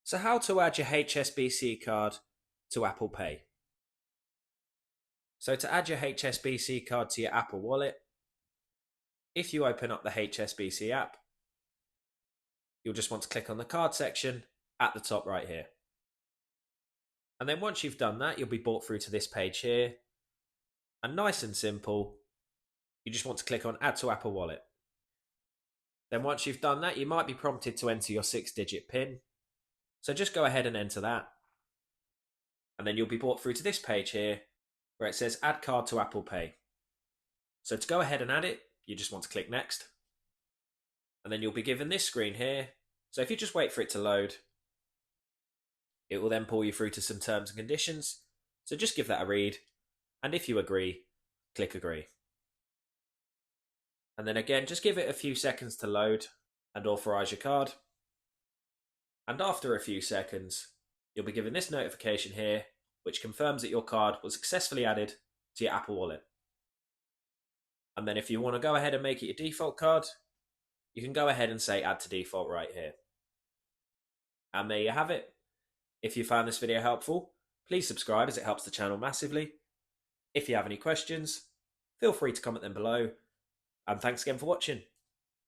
So how to add your HSBC card to Apple Pay. So to add your HSBC card to your Apple Wallet, if you open up the HSBC app, you'll just want to click on the card section at the top right here. And then once you've done that, you'll be brought through to this page here. And nice and simple, you just want to click on Add to Apple Wallet. Then once you've done that, you might be prompted to enter your 6-digit PIN. So just go ahead and enter that. And then you'll be brought through to this page here where it says Add Card to Apple Pay. So to go ahead and add it, you just want to click Next. And then you'll be given this screen here. So if you just wait for it to load, it will then pull you through to some terms and conditions. So just give that a read. And if you agree, click Agree. And then again, just give it a few seconds to load and authorize your card. And after a few seconds, you'll be given this notification here, which confirms that your card was successfully added to your Apple Wallet. And then if you want to go ahead and make it your default card, you can go ahead and say Add to Default right here. And there you have it. If you found this video helpful, please subscribe as it helps the channel massively. If you have any questions, feel free to comment them below. And thanks again for watching.